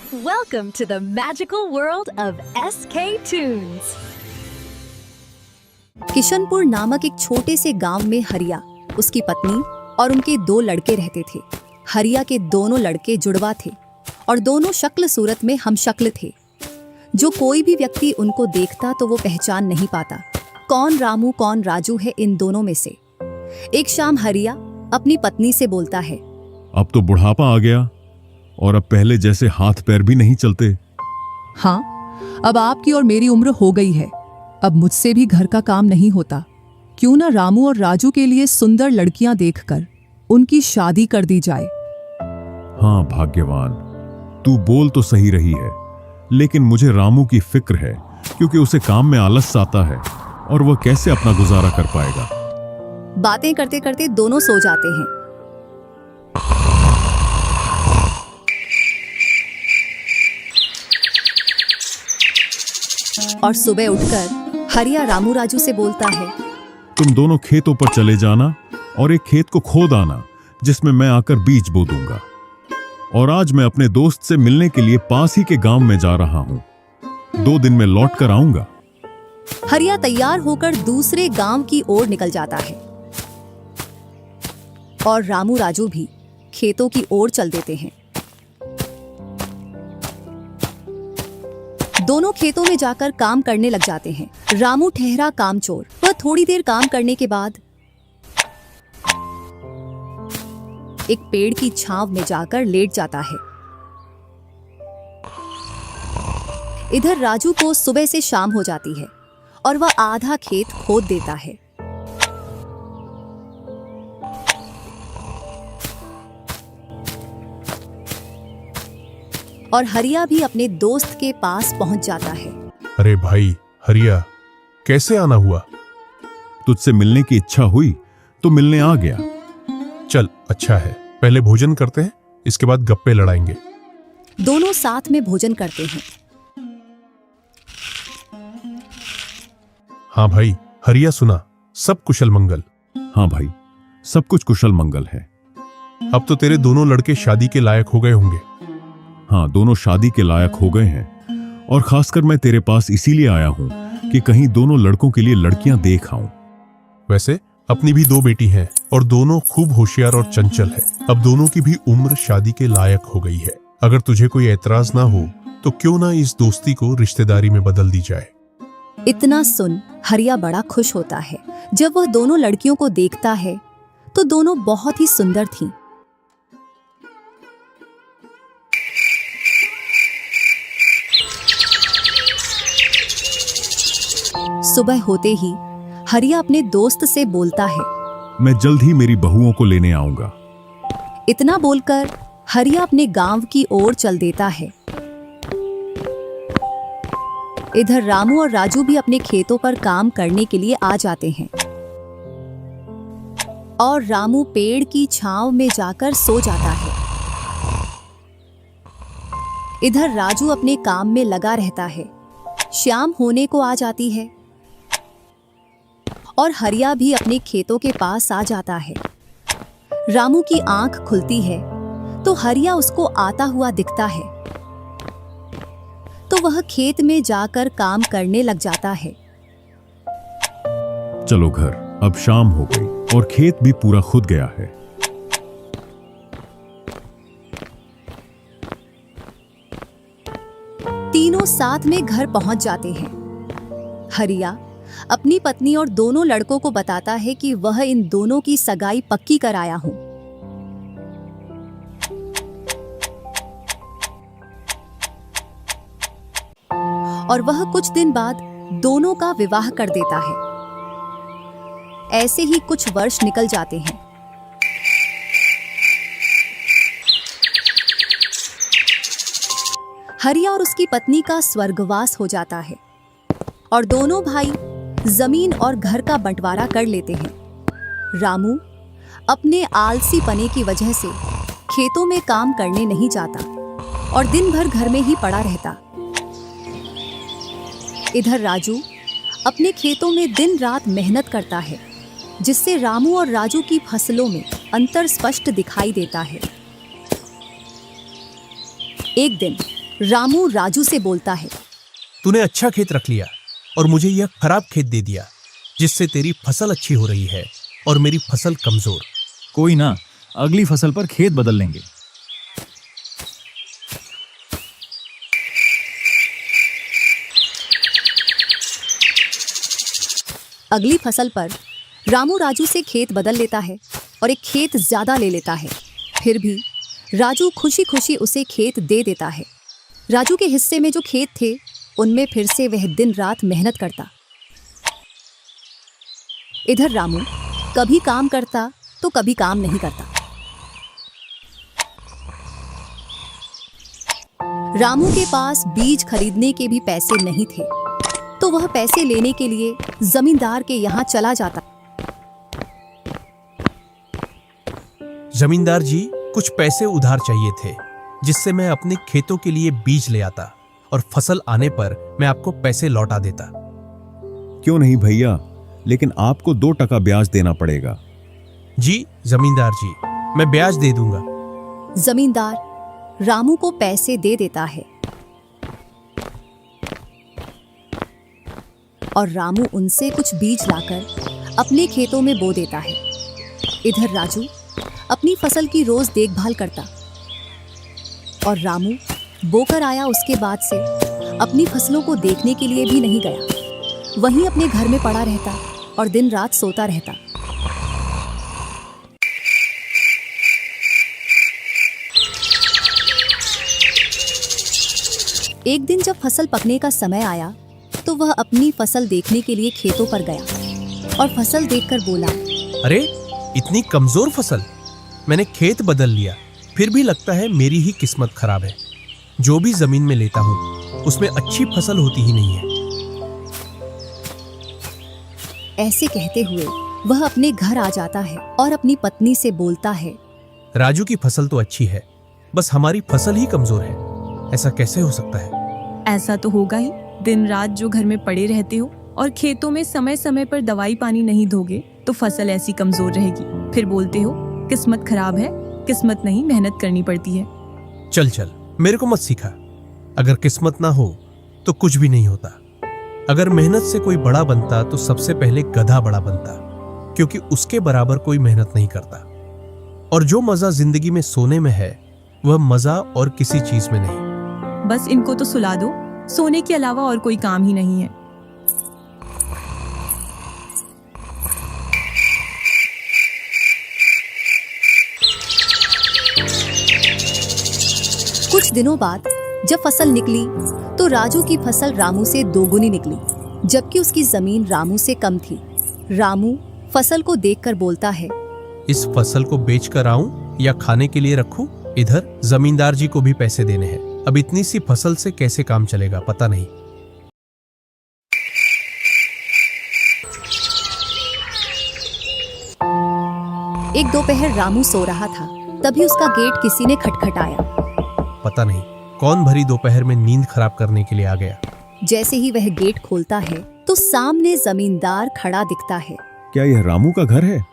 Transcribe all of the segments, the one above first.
Welcome to the magical world of SK Tunes. Kishanpur नामक एक छोटे से गांव में हरिया, उसकी पत्नी और उनके 2 लड़के रहते थे। हरिया के दोनों लड़के जुड़वा थे और दोनों शक्ल सूरत में हमशक्ल थे। जो कोई भी व्यक्ति उनको देखता तो वो पहचान नहीं पाता कौन रामू कौन राजू है इन दोनों में से। एक शाम हरिया अपनी पत्नी से बोलता है, अब तो बुढ़ापा आ गया और अब पहले जैसे हाथ पैर भी नहीं चलते। हाँ, अब आपकी और मेरी उम्र हो गई है। अब मुझसे भी घर का काम नहीं होता। क्यों ना रामू और राजू के लिए सुंदर लड़कियां देखकर उनकी शादी कर दी जाए। हाँ भाग्यवान, तू बोल तो सही रही है, लेकिन मुझे रामू की फिक्र है क्योंकि उसे काम में आलस आता है और वह कैसे अपना गुजारा कर पाएगा। बातें करते करते दोनों सो जाते हैं। और सुबह उठकर हरिया रामू राजू से बोलता है, तुम दोनों खेतों पर चले जाना और एक खेत को खोद आना जिसमें मैं आकर बीज बो दूंगा। और आज मैं अपने दोस्त से मिलने के लिए पास ही के गांव में जा रहा हूं। 2 दिन में लौट कर आऊंगा। हरिया तैयार होकर दूसरे गांव की ओर निकल जाता है और रामू राजू भी खेतों की ओर चल देते हैं। दोनों खेतों में जाकर काम करने लग जाते हैं। रामू ठहरा कामचोर। वह थोड़ी देर काम करने के बाद एक पेड़ की छांव में जाकर लेट जाता है। इधर राजू को सुबह से शाम हो जाती है और वह आधा खेत खोद देता है। और हरिया भी अपने दोस्त के पास पहुंच जाता है। अरे भाई हरिया, कैसे आना हुआ? तुझसे मिलने की इच्छा हुई तो मिलने आ गया। चल अच्छा है, पहले भोजन करते हैं, इसके बाद गप्पे लड़ाएंगे। दोनों साथ में भोजन करते हैं। हाँ भाई हरिया, सुना सब कुशल मंगल? हाँ भाई, सब कुछ कुशल मंगल है। अब तो तेरे दोनों लड़के शादी के लायक हो गए होंगे। हाँ, दोनों शादी के लायक हो गए हैं और खासकर मैं तेरे पास इसीलिए आया हूं कि कहीं दोनों लड़कों के लिए लड़कियां देख आऊं। वैसे अपनी भी 2 बेटी हैं और दोनों खूब होशियार और चंचल है। अब दोनों की भी उम्र शादी के लायक हो गई है। अगर तुझे कोई ऐतराज ना हो तो क्यों ना इस दोस्ती को रिश्तेदारी में बदल दी जाए। इतना सुन हरिया बड़ा खुश होता है। जब वह दोनों लड़कियों को देखता है तो दोनों बहुत ही सुंदर थीं। सुबह होते ही हरिया अपने दोस्त से बोलता है, मैं जल्द ही मेरी बहुओं को लेने आऊंगा। इतना बोलकर हरिया अपने गांव की ओर चल देता है। इधर रामू और राजू भी अपने खेतों पर काम करने के लिए आ जाते हैं और रामू पेड़ की छांव में जाकर सो जाता है। इधर राजू अपने काम में लगा रहता है। शाम होने को आ जाती है और हरिया भी अपने खेतों के पास आ जाता है। रामू की आंख खुलती है तो हरिया उसको आता हुआ दिखता है, तो वह खेत में जाकर काम करने लग जाता है। चलो घर, अब शाम हो गई और खेत भी पूरा खुद गया है। तीनों साथ में घर पहुंच जाते हैं। हरिया अपनी पत्नी और दोनों लड़कों को बताता है कि वह इन दोनों की सगाई पक्की कराया हूं। और वह कुछ दिन बाद दोनों का विवाह कर देता है। ऐसे ही कुछ वर्ष निकल जाते हैं। हरिया और उसकी पत्नी का स्वर्गवास हो जाता है और दोनों भाई जमीन और घर का बंटवारा कर लेते हैं। रामू अपने आलसी पने की वजह से खेतों में काम करने नहीं जाता और दिन भर घर में ही पड़ा रहता। इधर राजू अपने खेतों में दिन रात मेहनत करता है, जिससे रामू और राजू की फसलों में अंतर स्पष्ट दिखाई देता है। एक दिन रामू राजू से बोलता है। तूने अच्छा खेत रख लिया और मुझे यह खराब खेत दे दिया, जिससे तेरी फसल अच्छी हो रही है और मेरी फसल कमजोर। कोई ना, अगली फसल पर खेत बदल लेंगे। अगली फसल पर रामू राजू से खेत बदल लेता है और एक खेत ज्यादा ले लेता है। फिर भी राजू खुशी खुशी उसे खेत दे देता है। राजू के हिस्से में जो खेत थे उनमें फिर से वह दिन रात मेहनत करता। इधर रामू कभी काम करता तो कभी काम नहीं करता। रामू के पास बीज खरीदने के भी पैसे नहीं थे, तो वह पैसे लेने के लिए जमींदार के यहाँ चला जाता। जमींदार जी, कुछ पैसे उधार चाहिए थे, जिससे मैं अपने खेतों के लिए बीज ले आता और फसल आने पर मैं आपको पैसे लौटा देता। क्यों नहीं भैया, लेकिन आपको 2% ब्याज देना पड़ेगा। जी जमींदार जी, मैं ब्याज दे दूंगा। जमींदार रामू को पैसे दे देता है और रामू उनसे कुछ बीज लाकर अपने खेतों में बो देता है। इधर राजू अपनी फसल की रोज देखभाल करता और रामू बोकर आया उसके बाद से अपनी फसलों को देखने के लिए भी नहीं गया। वहीं अपने घर में पड़ा रहता और दिन रात सोता रहता। एक दिन जब फसल पकने का समय आया तो वह अपनी फसल देखने के लिए खेतों पर गया और फसल देखकर बोला, अरे इतनी कमजोर फसल! मैंने खेत बदल लिया, फिर भी लगता है मेरी ही किस्मत खराब है। जो भी जमीन में लेता हूँ उसमें अच्छी फसल होती ही नहीं है। ऐसे कहते हुए वह अपने घर आ जाता है और अपनी पत्नी से बोलता है, राजू की फसल तो अच्छी है, बस हमारी फसल ही कमजोर है। ऐसा कैसे हो सकता है? ऐसा तो होगा ही। दिन रात जो घर में पड़े रहते हो और खेतों में समय समय पर दवाई पानी नहीं दोगे तो फसल ऐसी कमजोर रहेगी। फिर बोलते हो किस्मत खराब है। किस्मत नहीं, मेहनत करनी पड़ती है। चल चल, मेरे को मत सिखा। अगर किस्मत ना हो तो कुछ भी नहीं होता। अगर मेहनत से कोई बड़ा बनता तो सबसे पहले गधा बड़ा बनता, क्योंकि उसके बराबर कोई मेहनत नहीं करता। और जो मजा जिंदगी में सोने में है वह मजा और किसी चीज में नहीं। बस इनको तो सुला दो, सोने के अलावा और कोई काम ही नहीं है। कुछ दिनों बाद जब फसल निकली तो राजू की फसल रामू से दोगुनी निकली, जबकि उसकी जमीन रामू से कम थी। रामू फसल को देखकर बोलता है, इस फसल को बेच कर आऊं या खाने के लिए रखूं? इधर जमींदार जी को भी पैसे देने हैं। अब इतनी सी फसल से कैसे काम चलेगा पता नहीं। एक दोपहर रामू सो रहा था, तभी उसका गेट किसी ने खटखटाया। पता नहीं कौन भरी दोपहर में नींद खराब करने के लिए आ गया। जैसे ही वह गेट खोलता है तो सामने जमींदार खड़ा दिखता है। क्या यह रामू का घर है?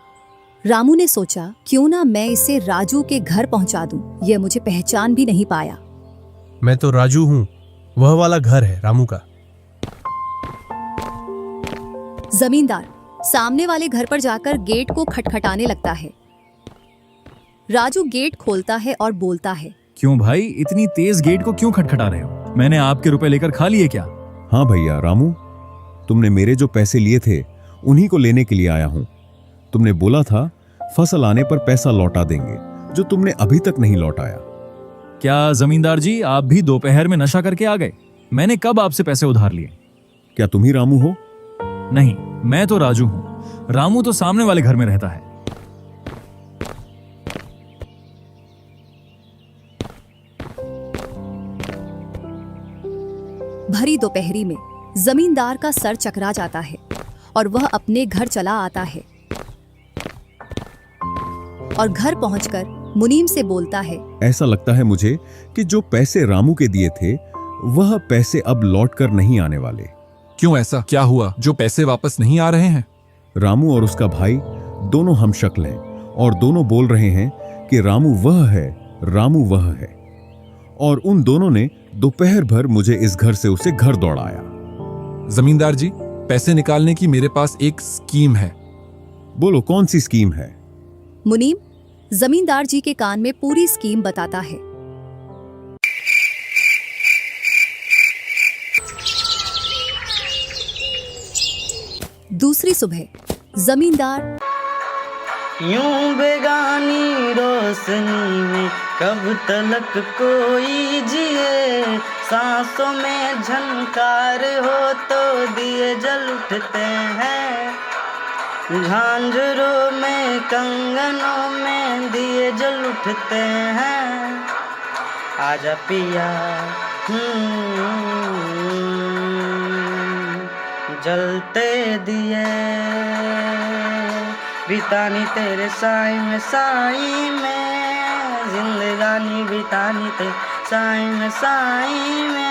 रामू ने सोचा, क्यों ना मैं इसे राजू के घर पहुंचा दूं। यह मुझे पहचान भी नहीं पाया। मैं तो राजू हूँ, वह वाला घर है रामू का। जमींदार सामने वाले घर पर जाकर गेट को खटखटाने लगता है। राजू गेट खोलता है और बोलता है, क्यों भाई, इतनी तेज गेट को क्यों खटखटा रहे हो? मैंने आपके रुपए लेकर खा लिए क्या? हाँ भैया रामू, तुमने मेरे जो पैसे लिए थे उन्हीं को लेने के लिए आया हूँ। तुमने बोला था फसल आने पर पैसा लौटा देंगे, जो तुमने अभी तक नहीं लौटाया। क्या जमींदार जी, आप भी दोपहर में नशा करके आ गए? मैंने कब आपसे पैसे उधार लिए? क्या तुम ही रामू हो? नहीं, मैं तो राजू हूं। रामू तो सामने वाले घर में रहता है। भरी दोपहरी में जमींदार का सर चकरा जाता है और वह अपने घर चला आता है और घर पहुंचकर मुनीम से बोलता है, ऐसा लगता है मुझे कि जो पैसे रामू के दिए थे वह पैसे अब लौट कर नहीं आने वाले। क्यों, ऐसा क्या हुआ जो पैसे वापस नहीं आ रहे हैं? रामू और उसका भाई दोनों हमशक्ल हैं और दोनों बोल रहे हैं कि रामू वह है, रामू वह है। और उन दोनों ने दोपहर भर मुझे इस घर से उसे घर दौड़ाया। जमींदार जी, पैसे निकालने की मेरे पास एक स्कीम है। बोलो, कौन सी स्कीम है? मुनीम जमींदार जी के कान में पूरी स्कीम बताता है। दूसरी सुबह जमींदार यूं बेगानी रोशनी में कब तलक कोई जिए, सांसों में झनकार हो तो दिए जल उठते हैं, झांझरों में कंगनों में दिए जल उठते हैं। आजा पिया जलते दिए, बितानी तेरे साई में, जिंदगानी बितानी तेरे साई में